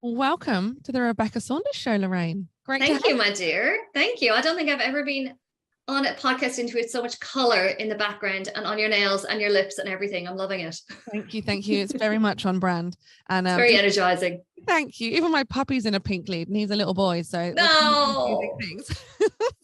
Welcome to the Rebecca Saunders Show, Lorraine. Great to have Thank you, my dear. Thank you. I don't think I've ever been on a podcast into it so much color in the background and on your nails and your lips and everything. I'm loving it. Thank you. Thank you. It's very much on brand. And It's very energizing. thank you. Even my puppy's in a pink lead and he's a little boy. So we're kind of confusing No, things.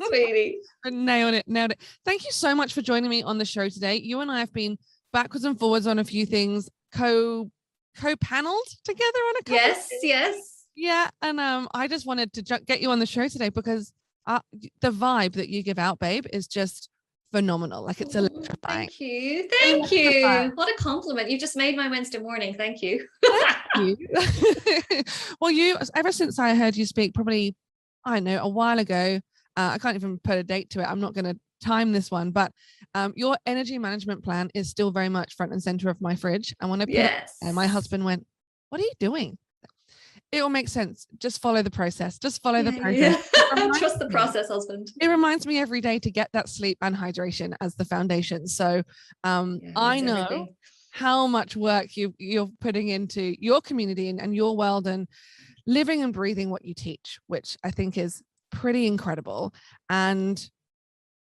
sweetie. But nailed it. Nailed it. Thank you so much for joining me on the show today. You and I have been backwards and forwards on a few things, co-paneled together on a couple of Yes, things. yes. Yeah. And I just wanted to get you on the show today because the vibe that you give out, babe, is just phenomenal. Like it's electrifying. Thank you. Thank you. What a compliment. You just made my Wednesday morning. Thank you. Thank you. Well, ever since I heard you speak, probably, I don't know, a while ago, I can't even put a date to it. I'm not going to time this one, but your energy management plan is still very much front and center of my fridge. And when I put it, and my husband went, "What are you doing?" It will make sense. Just follow the process. Just follow the process. Yeah. Trust the process, husband. It reminds me every day to get that sleep and hydration as the foundation. So I know everything. How much work you're putting into your community and your world and living and breathing what you teach, which I think is pretty incredible. And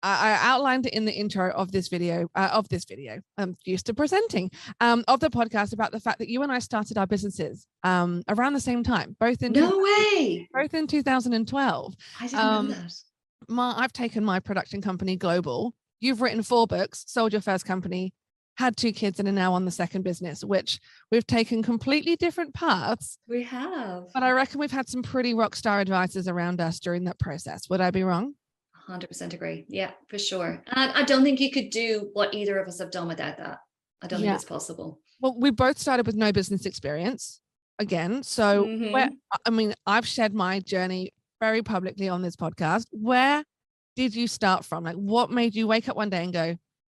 I outlined it in the intro of this video. I'm used to presenting of the podcast about the fact that you and I started our businesses around the same time, both in 2012. I didn't know that. I've taken my production company global. You've written 4 books, sold your first company, had 2 kids, and are now on the second business, which we've taken completely different paths. We have. But I reckon we've had some pretty rock star advisors around us during that process. Would I be wrong? 100% agree. Yeah, for sure. And I don't think you could do what either of us have done without that. I don't think it's possible. Well, we both started with no business experience again. So I've shared my journey very publicly on this podcast. Where did you start from? Like, what made you wake up one day and go,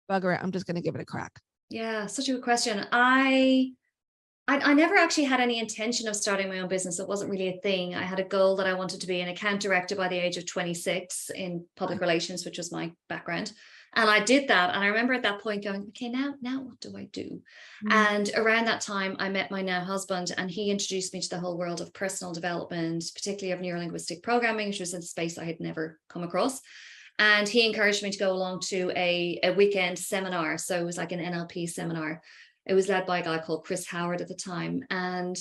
bugger it, I'm just going to give it a crack? Yeah, such a good question. I never actually had any intention of starting my own business. It wasn't really a thing. I had a goal that I wanted to be an account director by the age of 26 in public relations, which was my background. And I did that. And I remember at that point going, okay, now what do I do? And around that time, I met my now husband, and he introduced me to the whole world of personal development, particularly of neuro-linguistic programming, which was a space I had never come across. And he encouraged me to go along to a weekend seminar. So it was like an NLP seminar. It was led by a guy called Chris Howard at the time. And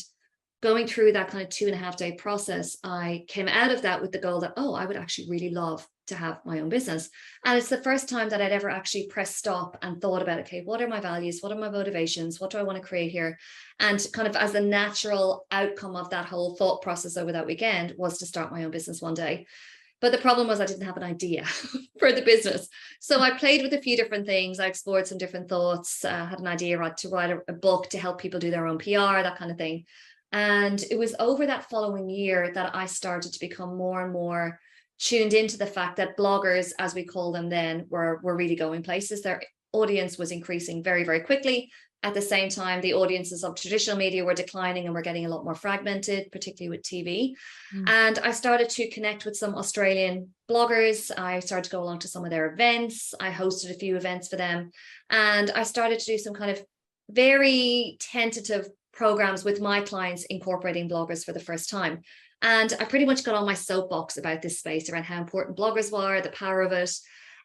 going through that kind of 2.5-day process, I came out of that with the goal that, I would actually really love to have my own business. And it's the first time that I'd ever actually pressed stop and thought about, okay, what are my values? What are my motivations? What do I want to create here? And kind of as the natural outcome of that whole thought process over that weekend was to start my own business one day. But the problem was I didn't have an idea for the business. So I played with a few different things. I explored some different thoughts, had an idea to write a book to help people do their own PR, that kind of thing. And it was over that following year that I started to become more and more tuned into the fact that bloggers, as we call them then, were really going places. Their audience was increasing very, very quickly. At the same time, the audiences of traditional media were declining and were getting a lot more fragmented, particularly with TV. And I started to connect with some Australian bloggers. I started to go along to some of their events. I hosted a few events for them. And I started to do some kind of very tentative programs with my clients incorporating bloggers for the first time. And I pretty much got on my soapbox about this space around how important bloggers were, the power of it,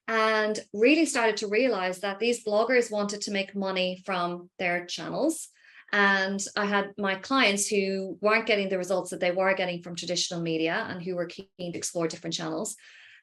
and really started to realize that these bloggers wanted to make money from their channels. And I had my clients who weren't getting the results that they were getting from traditional media and who were keen to explore different channels.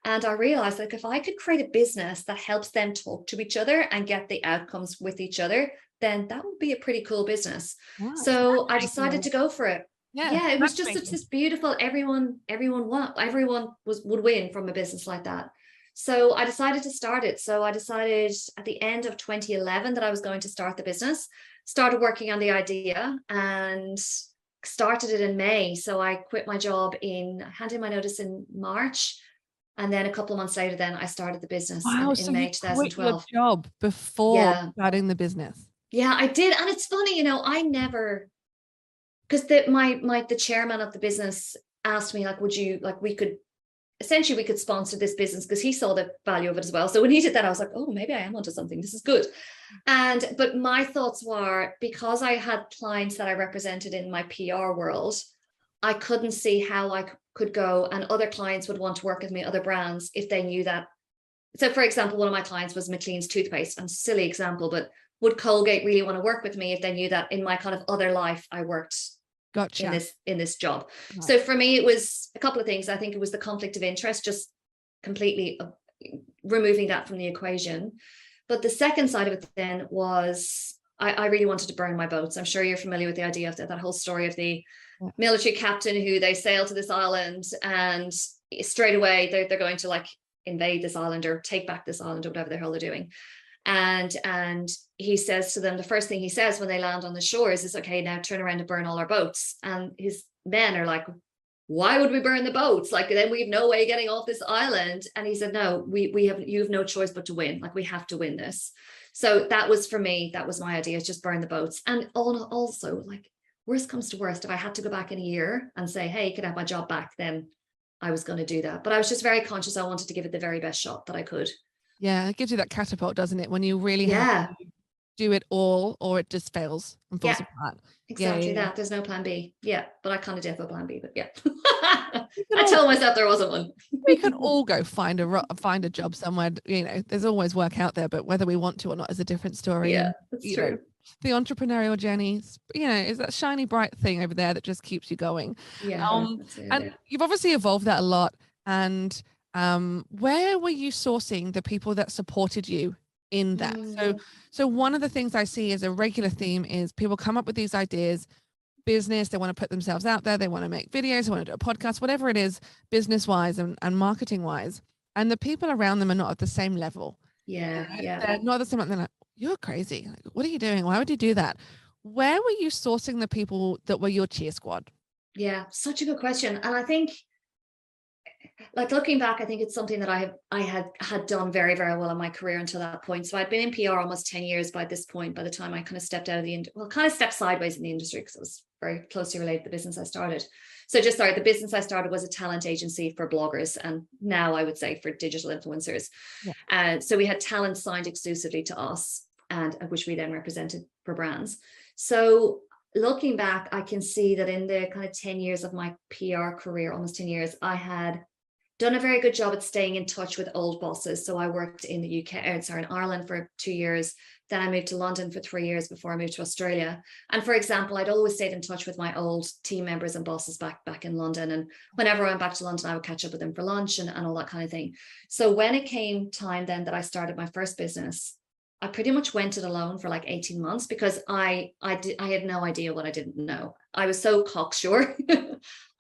And I realized that if I could create a business that helps them talk to each other and get the outcomes with each other, then that would be a pretty cool business. Wow, so I decided to go for it. Yeah, it was just this beautiful, everyone would win from a business like that. So I decided to start it. So I decided at the end of 2011 that I was going to start the business, started working on the idea and started it in May. So I quit my job handed my notice in March. And then a couple of months later, then I started the business in May 2012. Quit your job before starting the business. Yeah, I did. And it's funny, I never, because the chairman of the business asked me, like, we could sponsor this business because he saw the value of it as well. So when he did that, I was like, oh, maybe I am onto something. This is good. But my thoughts were, because I had clients that I represented in my PR world, I couldn't see how I could go and other clients would want to work with me, other brands, if they knew that. So for example, one of my clients was McLean's toothpaste, and silly example, but would Colgate really want to work with me if they knew that in my kind of other life I worked Gotcha. in this job? Right. So for me, it was a couple of things. I think it was the conflict of interest, just completely removing that from the equation. But the second side of it then was I really wanted to burn my boats. I'm sure you're familiar with the idea of that whole story of the military captain who they sail to this island, and straight away they're going to like invade this island or take back this island or whatever the hell they're doing. And he says to them, the first thing he says when they land on the shores is, okay, now turn around and burn all our boats. And his men are like, why would we burn the boats? Like, then we have no way of getting off this island. And he said, no, you have no choice but to win. Like, we have to win this. So that was, for me, that was my idea, is just burn the boats. And also, like, worst comes to worst, if I had to go back in a year and say, hey, can I have my job back, then I was going to do that. But I was just very conscious. I wanted to give it the very best shot that I could. Yeah, it gives you that catapult, doesn't it? When you really have to do it all, or it just fails and falls apart. Exactly that. There's no plan B. Yeah, but I kind of did have a plan B, but yeah. I told myself there wasn't one. We could all go find a job somewhere. You know, there's always work out there, but whether we want to or not is a different story. Yeah, and, that's true. Know, the entrepreneurial journey, you know, is that shiny bright thing over there that just keeps you going. Yeah. And you've obviously evolved that a lot. And where were you sourcing the people that supported you in that? So one of the things I see as a regular theme is people come up with these ideas, business, they want to put themselves out there, they want to make videos, they want to do a podcast, whatever it is, business wise and marketing wise, and the people around them are not at the same level. They're not the same. They're like, you're crazy, what are you doing, why would you do that? Where were you sourcing the people that were your cheer squad? Yeah, such a good question. And I think, like, looking back, I think it's something that I had done very, very well in my career until that point. So I'd been in PR almost 10 years by this point, by the time I kind of stepped out of kind of stepped sideways in the industry, because it was very closely related to the business I started. So the business I started was a talent agency for bloggers, and now I would say for digital influencers. So we had talent signed exclusively to us, and which we then represented for brands. So looking back, I can see that in the kind of 10 years of my PR career, almost 10 years, I had done a very good job at staying in touch with old bosses. So I worked in the in Ireland for 2 years. Then I moved to London for 3 years before I moved to Australia. And for example, I'd always stayed in touch with my old team members and bosses back in London. And whenever I went back to London, I would catch up with them for lunch and all that kind of thing. So when it came time then that I started my first business, I pretty much went it alone for like 18 months because I had no idea what I didn't know. I was so cocksure.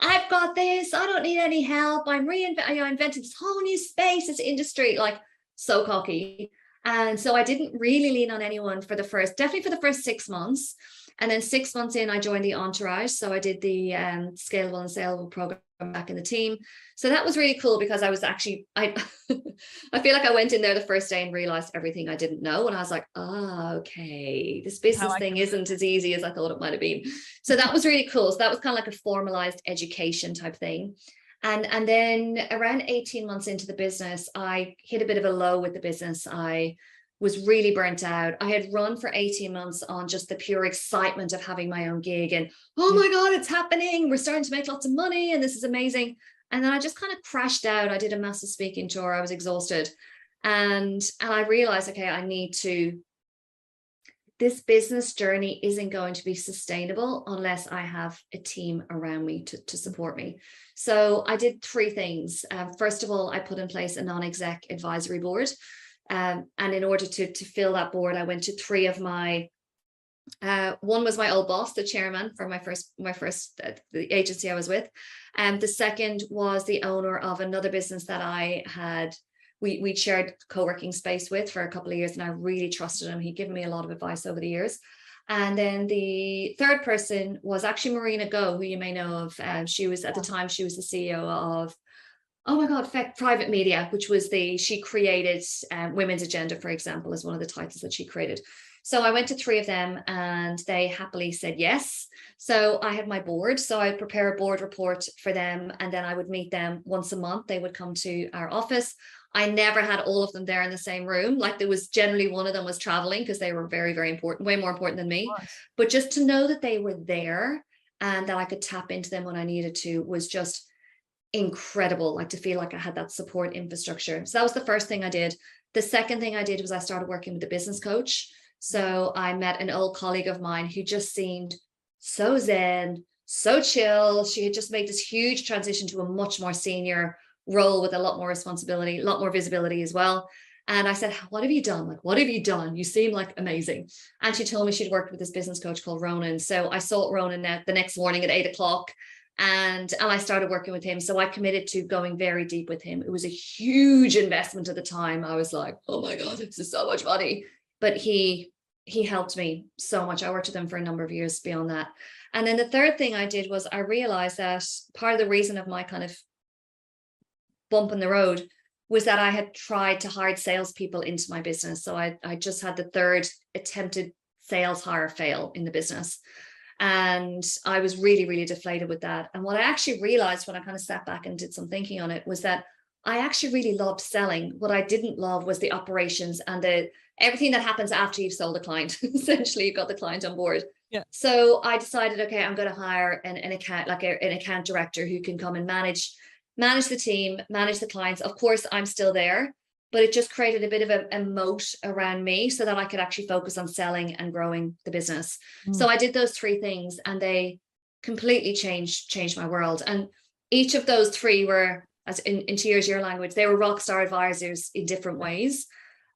I've got this. I don't need any help. I invented this whole new space, this industry, like, so cocky. And so I didn't really lean on anyone definitely for the first 6 months. And then 6 months in, I joined the Entourage. So I did the Scalable and Saleable program back in the team. So that was really cool because I was actually, I feel like I went in there the first day and realized everything I didn't know. And I was like, okay, this business thing isn't as easy as I thought it might have been. So that was really cool. So that was kind of like a formalized education type thing. And then around 18 months into the business, I hit a bit of a low with the business. I was really burnt out. I had run for 18 months on just the pure excitement of having my own gig and, oh my God, it's happening. We're starting to make lots of money and this is amazing. And then I just kind of crashed out. I did a massive speaking tour. I was exhausted. And I realized, okay, this business journey isn't going to be sustainable unless I have a team around me to support me. So I did 3 things. First of all, I put in place a non-exec advisory board. And in order to fill that board, I went to 3 of my, one was my old boss, the chairman for my first the agency I was with. And the second was the owner of another business that I had, we shared co-working space with for a couple of years, and I really trusted him. He'd given me a lot of advice over the years. And then the third person was actually Marina Go, who you may know of. She was, at the time, she was the CEO of, oh my God, Private Media, which was she created Women's Agenda, for example, is one of the titles that she created. So I went to 3 of them and they happily said yes. So I had my board. So I'd prepare a board report for them and then I would meet them once a month. They would come to our office. I never had all of them there in the same room. Like, there was generally one of them was traveling because they were very, very important, way more important than me. But just to know that they were there and that I could tap into them when I needed to was just incredible. Like to feel like I had that support infrastructure. So that was the first thing I did. The second thing I did was I started working with a business coach. So I met an old colleague of mine who just seemed so zen, so chill. She had just made this huge transition to a much more senior role with a lot more responsibility, a lot more visibility as well. And I said, what have you done? Like, what have you done? You seem like amazing. And she told me she'd worked with this business coach called Ronan. So I saw Ronan the next morning at 8 o'clock, and I started working with him. So I committed to going very deep with him. It was a huge investment at the time. I was like, oh my God, this is so much money. But he helped me so much. I worked with him for a number of years beyond that. And then the third thing I did was I realized that part of the reason of my kind of bump in the road was that I had tried to hire salespeople into my business. So I just had the third attempted sales hire fail in the business. And I was really, really deflated with that. And what I actually realized when I kind of sat back and did some thinking on it was that I actually really loved selling. What I didn't love was the operations and everything that happens after you've sold a client. Essentially, you've got the client on board. Yeah. So I decided, okay, I'm going to hire an account, like an account director who can come and manage the team, manage the clients. Of course, I'm still there, but it just created a bit of a moat around me so that I could actually focus on selling and growing the business. So I did those three things, and they completely changed my world. And each of those three were, as to use your language, they were rockstar advisors in different ways.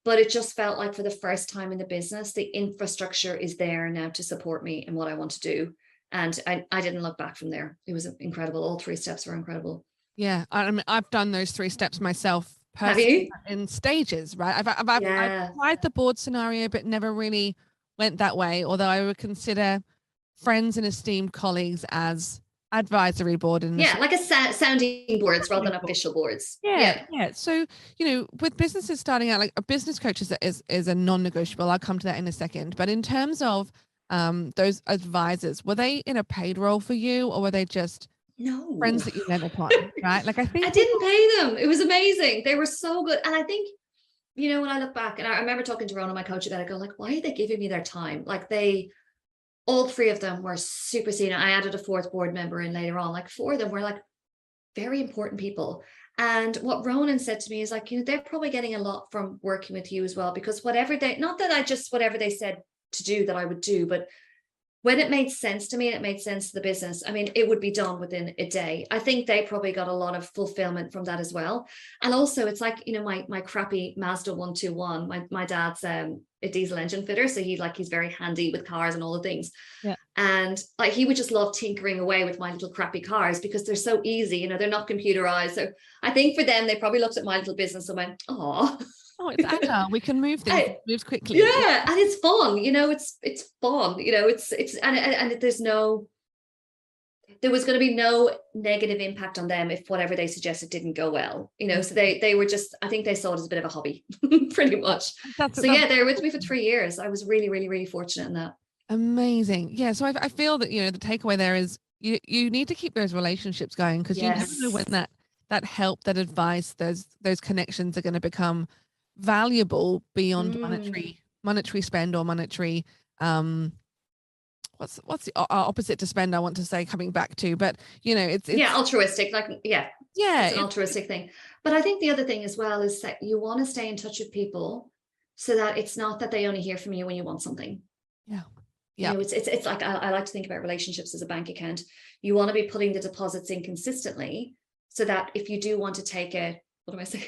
But it just felt like for the first time in the business, the infrastructure is there now to support me in what I want to do. And I didn't look back from there. It was incredible. All three steps were incredible. Yeah. I mean, I've done those 3 steps myself personally in stages, right? I've tried the board scenario, but never really went that way. Although I would consider friends and esteemed colleagues as advisory board, and like a sounding boards rather than official boards. Yeah. So, with businesses starting out, like a business coach is a non-negotiable. I'll come to that in a second. But in terms of those advisors, were they in a paid role for you, or were they just friends that you met upon? Right? Like, I think I didn't pay them. It was amazing. They were so good. And I think, when I look back, and I remember talking to Rona, my coach, about it, I go like, why are they giving me their time? Like all 3 of them were super senior. I added a 4th board member in later on. Like 4 of them were like very important people. And what Ronan said to me is like, they're probably getting a lot from working with you as well, because whatever they said to do that I would do, but when it made sense to me and it made sense to the business, I mean, it would be done within a day. I think they probably got a lot of fulfillment from that as well. And also it's like, my crappy Mazda 121, my dad's a diesel engine fitter. So he's very handy with cars and all the things. Yeah. And like, he would just love tinkering away with my little crappy cars because they're so easy, they're not computerized. So I think for them, they probably looked at my little business and went, oh, it's agile. We can move things, moves quickly. Yeah, and it's fun. It's fun. And there was going to be no negative impact on them if whatever they suggested didn't go well. So they were just, I think they saw it as a bit of a hobby, pretty much. They were with me for 3 years. I was really, really, really fortunate in that. Amazing. Yeah. So I feel that the takeaway there is you need to keep those relationships going, because you never know when that help, that advice, those connections are going to become valuable beyond monetary spend, or monetary what's the opposite to spend, I want to say, coming back to, but it's altruistic, it's an altruistic thing. But I think the other thing as well is that you want to stay in touch with people so that it's not that they only hear from you when you want something. It's like, I like to think about relationships as a bank account. You want to be putting the deposits in consistently so that if you do want to take what am I saying?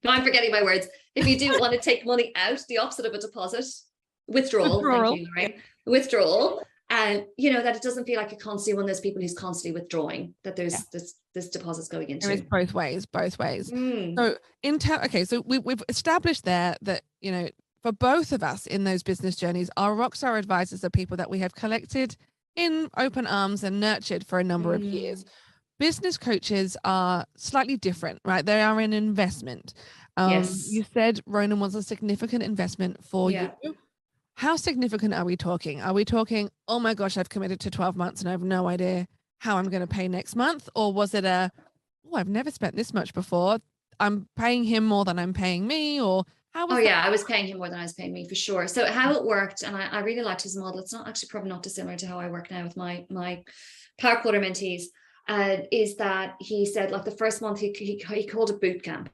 No, I'm forgetting my words. If you do want to take money out, the opposite of a deposit, withdrawal. Thank you, right? Withdrawal. And that it doesn't feel like you're constantly one of those people who's constantly withdrawing, that there's this deposits going into. There is both ways. So so we've established there that, for both of us in those business journeys, our rockstar advisors are people that we have collected in open arms and nurtured for a number of years. Business coaches are slightly different, right? They are an investment. You said Ronan was a significant investment for you. How significant are we talking? Are we talking, oh my gosh, I've committed to 12 months and I have no idea how I'm going to pay next month? Or was it I've never spent this much before, I'm paying him more than I'm paying me? Or how was I was paying him more than I was paying me, for sure. So how it worked, and I really liked his model. It's not actually probably not dissimilar to how I work now with my Power Quarter mentees, is that he said like the first month he called it boot camp.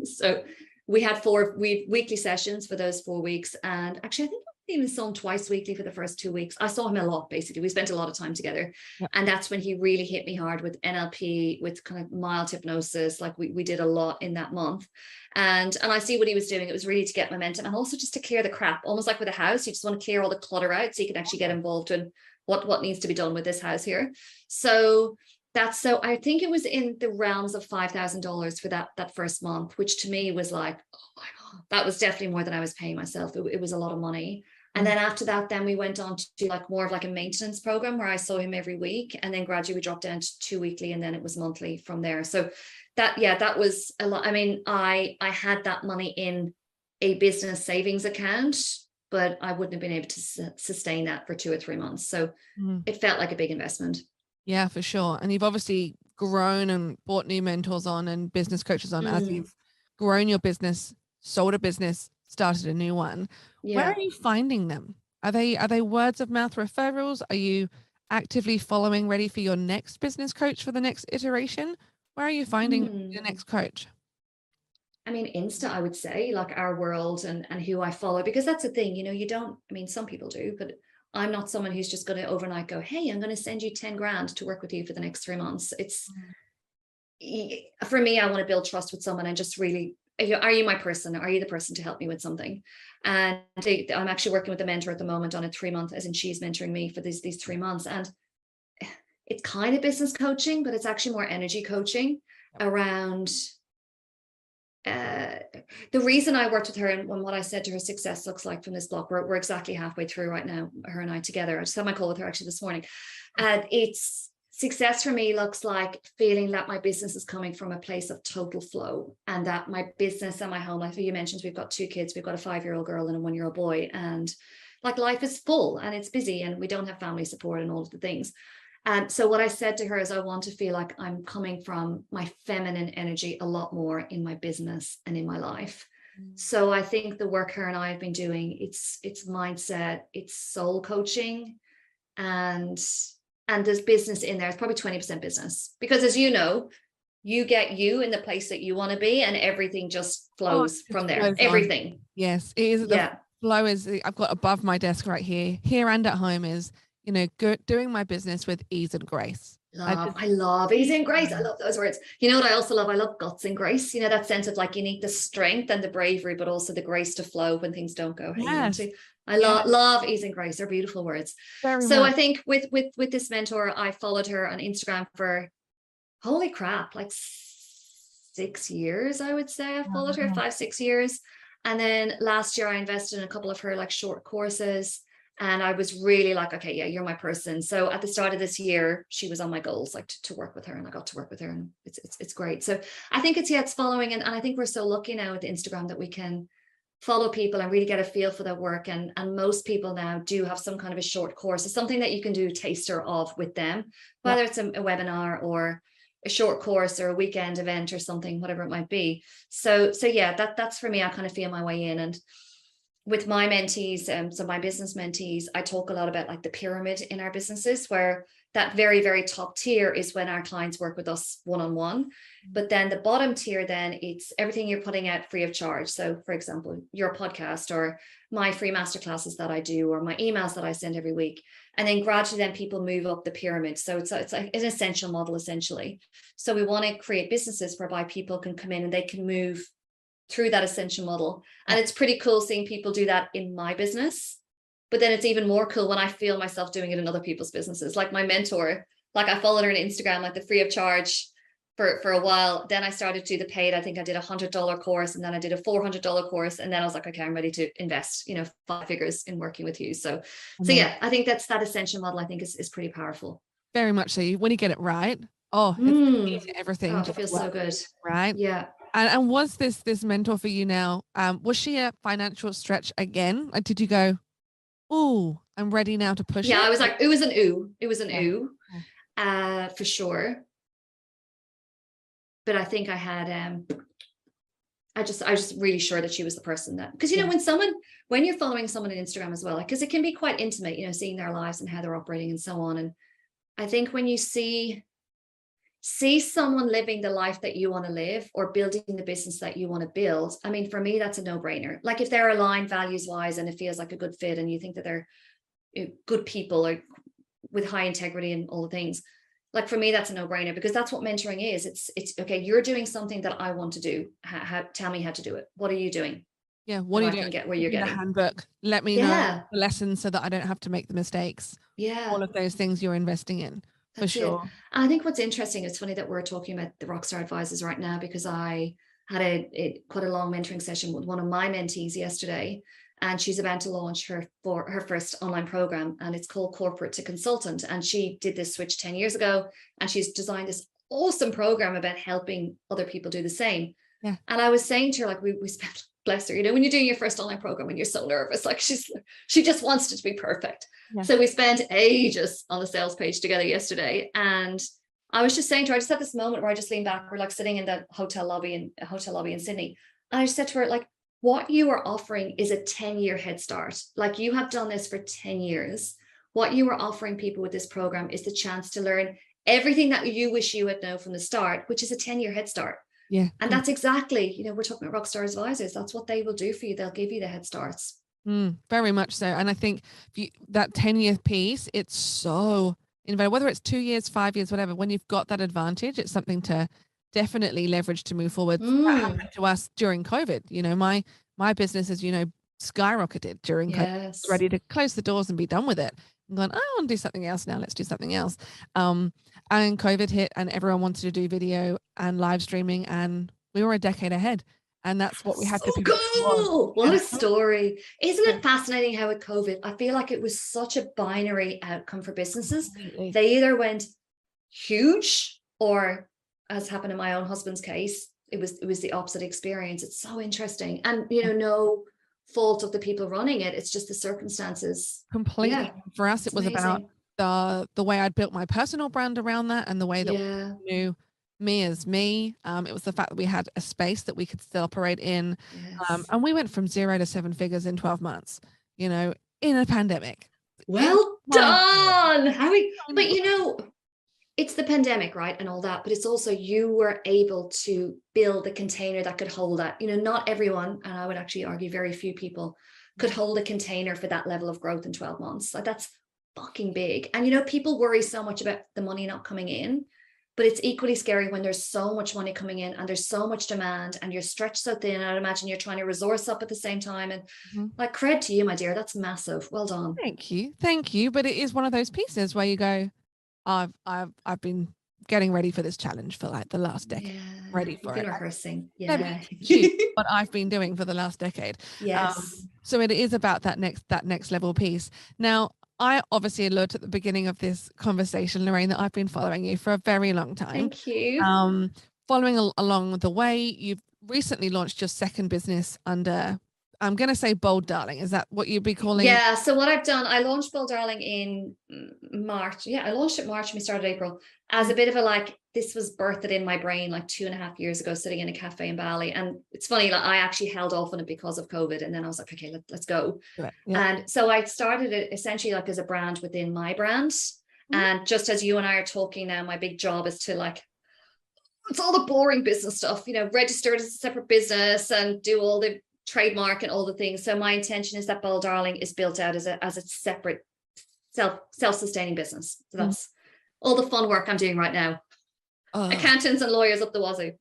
So we had weekly sessions for those 4 weeks. And actually, I think I even saw him twice weekly for the first 2 weeks. I saw him a lot, basically. We spent a lot of time together. Yep. And that's when he really hit me hard with NLP, with kind of mild hypnosis. Like we did a lot in that month. And I see what he was doing. It was really to get momentum and also just to clear the crap, almost like with a house. You just want to clear all the clutter out so you can actually get involved in what needs to be done with this house here. So I think it was in the realms of $5,000 for that first month, which to me was like, oh my God, that was definitely more than I was paying myself. It was a lot of money. And then after that, then we went on to like more of like a maintenance program where I saw him every week, and then gradually we dropped down to 2 weekly, and then it was monthly from there. So that was a lot. I mean, I had that money in a business savings account, but I wouldn't have been able to sustain that for 2 or 3 months. So it felt like a big investment. Yeah, for sure. And you've obviously grown and brought new mentors on and business coaches on as you've grown your business, sold a business, started a new one. Yeah. Where are you finding them? Are they words of mouth referrals? Are you actively following, ready for your next business coach for the next iteration? Where are you finding your next coach? I mean, Insta, I would say, like our world and who I follow, because that's the thing, some people do, but I'm not someone who's just going to overnight go, hey, I'm going to send you 10 grand to work with you for the next 3 months. For me, I want to build trust with someone and just really, are you my person? Are you the person to help me with something? And I'm actually working with a mentor at the moment on a 3 month, as in she's mentoring me for these 3 months. And it's kind of business coaching, but it's actually more energy coaching around the reason I worked with her and what I said to her success looks like from this block. We're exactly halfway through right now, her and I together. I just had my call with her actually this morning. And it's success for me looks like feeling that my business is coming from a place of total flow, and that my business and my home, like you mentioned, we've got 2 kids, we've got a 5-year-old girl and a 1-year-old boy, and like life is full and it's busy and we don't have family support and all of the things. And so what I said to her is I want to feel like I'm coming from my feminine energy a lot more in my business and in my life. So I think the work her and I have been doing, it's mindset, it's soul coaching, and there's business in there. It's probably 20% business, because as you know, you get you in the place that you want to be and everything just flows from there. Everything. On. Yes, it is. The flow is, I've got above my desk right here and at home is, doing my business with ease and grace. I love ease and grace. I love those words. You know what I also love? I love guts and grace. That sense of like you need the strength and the bravery, but also the grace to flow when things don't go. Yes. I love ease and grace. They're beautiful words. Very much. I think with this mentor, I followed her on Instagram for holy crap, like 6 years, I would say. I followed her 5-6 years. And then last year I invested in a couple of her like short courses. And I was really like, okay, yeah, you're my person. So at the start of this year, she was on my goals, like to work with her, and I got to work with her, and it's great. So I think it's following, and I think we're so lucky now with Instagram that we can follow people and really get a feel for their work. And most people now do have some kind of a short course. It's something that you can do a taster of with them, whether it's a webinar or a short course or a weekend event or something, whatever it might be. So yeah, that's for me. I kind of feel my way in. And with my mentees, so my business mentees, I talk a lot about like the pyramid in our businesses, where that very, very top tier is when our clients work with us one-on-one. But then the bottom tier, then it's everything you're putting out free of charge. So for example, your podcast or my free masterclasses that I do, or my emails that I send every week. And then gradually then people move up the pyramid. So it's like an ascension model essentially. So we want to create businesses whereby people can come in and they can move through that ascension model. And it's pretty cool seeing people do that in my business. But then it's even more cool when I feel myself doing it in other people's businesses. Like my mentor, like I followed her on Instagram, like the free of charge for a while. Then I started to do the paid. I think I did $100 course, and then I did a $400 course. And then I was like, okay, I'm ready to invest, 5 figures in working with you. So yeah, I think that ascension model, I think is pretty powerful. Very much so. When you get it right, it's everything. Oh, it feels so good. Right. Yeah. And was this mentor for you now? Was she a financial stretch again? Like, did you go, oh, I'm ready now to push it? I was like, it was an ooh. It was an ooh, for sure. But I think I had, I just really sure that she was the person that, because, when you're following someone on Instagram as well, because it can be quite intimate, seeing their lives and how they're operating and so on. I think when you see someone living the life that you want to live or building the business that you want to build, I mean, for me, that's a no-brainer. Like if they're aligned values wise and it feels like a good fit and you think that they're good people or with high integrity and all the things, like for me, that's a no-brainer, because that's what mentoring is. It's okay, you're doing something that I want to do. Tell me how to do it. What are you doing? Yeah, what are you doing? Can get where you're getting. The handbook. Let me know the lessons so that I don't have to make the mistakes. Yeah. All of those things you're investing in. That's for sure. And I think what's interesting, it's funny that we're talking about the Rockstar Advisors right now, because I had quite a long mentoring session with one of my mentees yesterday, and she's about to launch her first online program, and it's called Corporate to Consultant. And she did this switch 10 years ago, and she's designed this awesome program about helping other people do the same. Yeah. And I was saying to her, like, we spent, bless her, you know, when you're doing your first online program and you're so nervous, like she just wants it to be perfect. Yeah. So we spent ages on the sales page together yesterday. And I was just saying to her, I just had this moment where I just leaned back. We're like sitting in the hotel lobby in Sydney. And I just said to her, like, what you are offering is a 10-year head start. Like, you have done this for 10 years. What you are offering people with this program is the chance to learn everything that you wish you had known from the start, which is a 10-year head start. Yeah. And that's exactly, you know, we're talking about Rockstar Advisors. That's what they will do for you. They'll give you the head starts. Very much so. And I think that 10-year piece, it's so invaluable, whether it's 2 years, 5 years, whatever. When you've got that advantage, it's something to definitely leverage to move forward. That happened to us during COVID. You know, my business, as you know, skyrocketed during COVID, ready to close the doors and be done with it. I'm going, I want to do something else now. Let's do something else. And COVID hit and everyone wanted to do video and live streaming, and we were a decade ahead. And that's what we had to do. Cool. What a story. Isn't it fascinating how with COVID, I feel like it was such a binary outcome for businesses. Completely. They either went huge, or, as happened in my own husband's case, it was the opposite experience. It's so interesting. And, you know, no fault of the people running it. It's just the circumstances. Completely. Yeah. For us, it was amazing. About the way I'd built my personal brand around that, and the way that we knew me as me. It was the fact that we had a space that we could still operate in. And we went from 0 to 7 figures in 12 months, you know, in a pandemic. Well done. But you know, it's the pandemic, right? And all that, but it's also, you were able to build a container that could hold that. You know, not everyone, and I would actually argue very few people, could hold a container for that level of growth in 12 months. Like, that's fucking big. And, you know, people worry so much about the money not coming in, but it's equally scary when there's so much money coming in and there's so much demand and you're stretched so thin. I'd imagine you're trying to resource up at the same time. And like, credit to you, my dear. That's massive. Well done. Thank you. But it is one of those pieces where you go, I've been getting ready for this challenge for like the last decade. Yeah, ready for it. Rehearsing. Yeah. What I've been doing for the last decade. Yes. So it is about that next level piece. Now, I obviously alluded at the beginning of this conversation, Lorraine, that I've been following you for a very long time. Thank you. Following along the way, you've recently launched your second business under, I'm going to say Bold Darling. Is that what you'd be calling it? Yeah. So what I've done, I launched Bold Darling in March. Yeah, I launched it March and we started April, as a bit of a, like, this was birthed in my brain like 2.5 years ago, sitting in a cafe in Bali. And it's funny, like, I actually held off on it because of COVID. And then I was like, okay, let's go. Yeah. And so I started it essentially like as a brand within my brand. And just as you and I are talking now, my big job is to, like, it's all the boring business stuff, you know, register it as a separate business and do all the trademark and all the things. So my intention is that Bold Darling is built out as a separate self-sustaining business. So that's all the fun work I'm doing right now. Accountants and lawyers up the wazoo.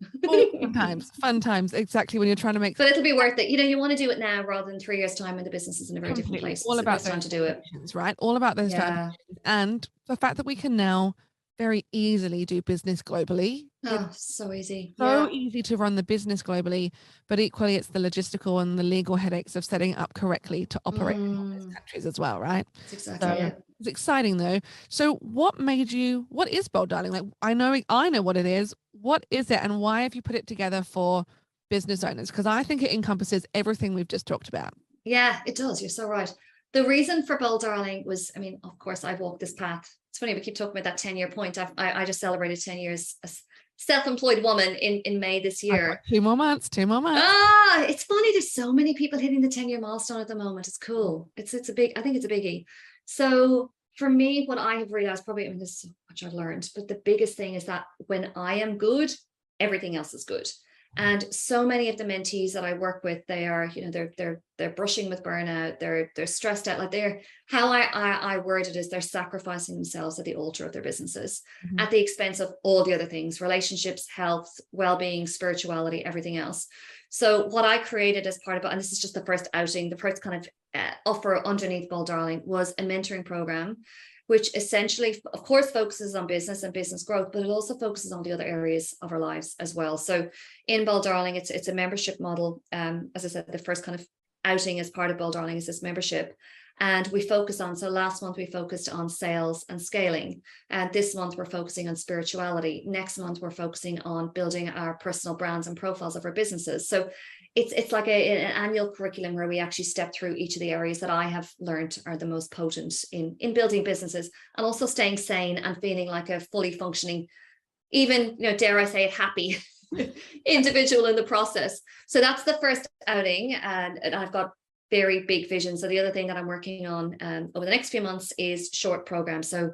Fun times, exactly, when you're trying to make. But it'll be worth it. You know, you want to do it now rather than 3 years' time when the business is in a very different place. All about time to do it, right? All about those foundations, and the fact that we can now very easily do business globally. So easy. So easy to run the business globally, but equally it's the logistical and the legal headaches of setting it up correctly to operate in all those countries as well, right? That's exactly it. It's exciting though. So what is Bold Darling? Like, I know what it is. What is it, and why have you put it together for business owners? Because I think it encompasses everything we've just talked about. Yeah, it does. You're so right. The reason for Bold Darling was, I mean, of course, I've walked this path. It's funny, we keep talking about that 10-year point. I just celebrated 10 years as self-employed woman in May this year. 2 more months. It's funny. There's so many people hitting the 10-year milestone at the moment. It's cool. I think it's a biggie. So For me, what I have realized, probably, I mean, there's so much I've learned, but the biggest thing is that when I am good, everything else is good. And so many of the mentees that I work with, they are, you know, they're brushing with burnout, they're stressed out. Like, they're, how I word it is, they're sacrificing themselves at the altar of their businesses, at the expense of all the other things: relationships, health, well-being, spirituality, everything else. So what I created as part of it, and this is just the first outing, the first kind of offer underneath Bold Darling, was a mentoring program, which essentially, of course, focuses on business and business growth, but it also focuses on the other areas of our lives as well. So in Bold Darling, it's a membership model. As I said, the first kind of outing as part of Bold Darling is this membership. And we focus on, so last month we focused on sales and scaling. And this month we're focusing on spirituality. Next month we're focusing on building our personal brands and profiles of our businesses. So it's like an annual curriculum where we actually step through each of the areas that I have learned are the most potent in building businesses, and also staying sane and feeling like a fully functioning, even, you know, dare I say it, happy individual in the process. So that's the first outing, and I've got very big vision. So the other thing that I'm working on over the next few months is short programs. So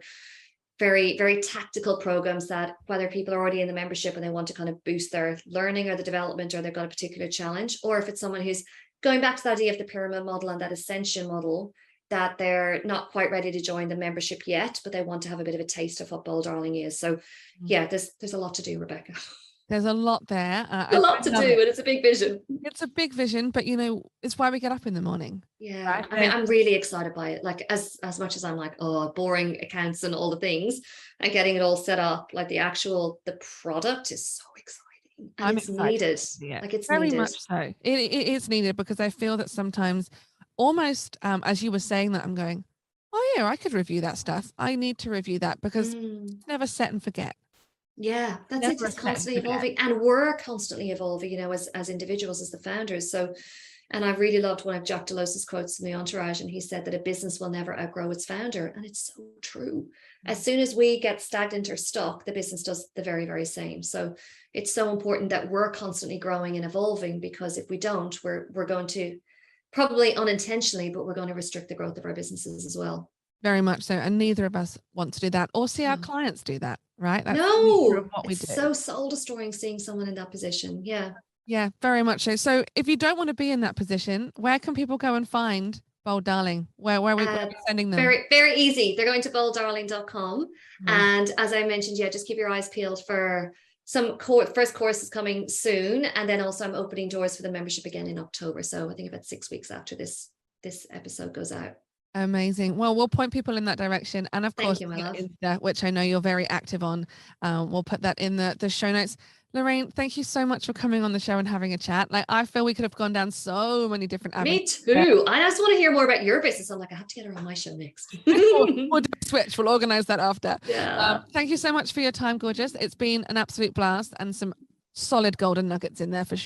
very, very tactical programs that, whether people are already in the membership and they want to kind of boost their learning or the development, or they've got a particular challenge, or if it's someone who's going back to the idea of the pyramid model and that ascension model, that they're not quite ready to join the membership yet, but they want to have a bit of a taste of what Bold Darling is. So yeah, there's a lot to do, Rebecca. There's a lot there. A lot to do, and it's a big vision. It's a big vision, but you know, it's why we get up in the morning. Yeah, right? I mean, I'm really excited by it. Like, as much as I'm like, oh, boring accounts and all the things, and getting it all set up, like the product is so exciting, and I'm it's excited. needed. Yeah, like, it's very needed. much so. It is needed, because I feel that sometimes, almost as you were saying that, I'm going, oh yeah, I could review that stuff. I need to review that, because it's never set and forget. Yeah, that's it. It's constantly evolving, and we're constantly evolving, you know, as individuals, as the founders. So, and I've really loved one of Jack Delos's quotes from the Entourage, and he said that a business will never outgrow its founder, and it's so true. As soon as we get stagnant or stuck, the business does the very, very same. So it's so important that we're constantly growing and evolving, because if we don't, we're going to, probably unintentionally, but we're going to restrict the growth of our businesses as well. Very much so. And neither of us want to do that, or see our clients do that, right? That's no, what we do. So soul destroying seeing someone in that position. Yeah. Yeah, very much so. So if you don't want to be in that position, where can people go and find Bold Darling? Where are we sending them? Very, very easy. They're going to bolddarling.com. And as I mentioned, yeah, just keep your eyes peeled for some first courses coming soon. And then also I'm opening doors for the membership again in October. So I think about 6 weeks after this episode goes out. Amazing. Well, we'll point people in that direction. And of course, Insta, which I know you're very active on. We'll put that in the show notes. Lorraine, thank you so much for coming on the show and having a chat. Like, I feel we could have gone down so many different avenues. Me too. I just want to hear more about your business. I'm like, I have to get her on my show next. We'll do a switch. We'll organize that after. Yeah. Thank you so much for your time, gorgeous. It's been an absolute blast, and some solid golden nuggets in there for sure.